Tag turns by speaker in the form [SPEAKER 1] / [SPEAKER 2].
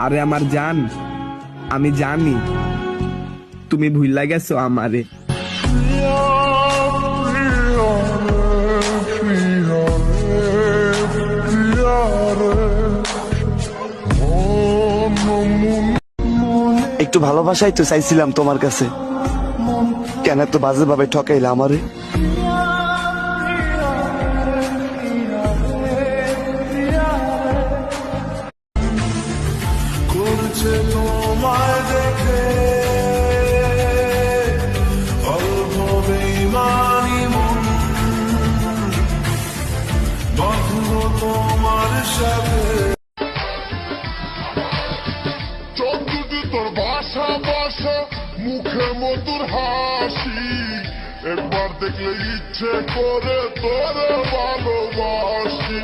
[SPEAKER 1] আরে আমার জান, আমি জানি তুমি ভুইলা গেছো আমারে।
[SPEAKER 2] একটু ভালোবাসাই তো চাইছিলাম তোমার কাছে, কেন এত বাজে ভাবে ঠকাইলা আমারে?
[SPEAKER 3] করছে তোমায় দেখে অল্প বেইমানি মন, বাঁধলো তোমার সাথে। চোখ দুটি তোর বাসা বাসা, মুখে মধুর হাসি, একবার দেখলে ইচ্ছে করে তোরে ভালোবাসি।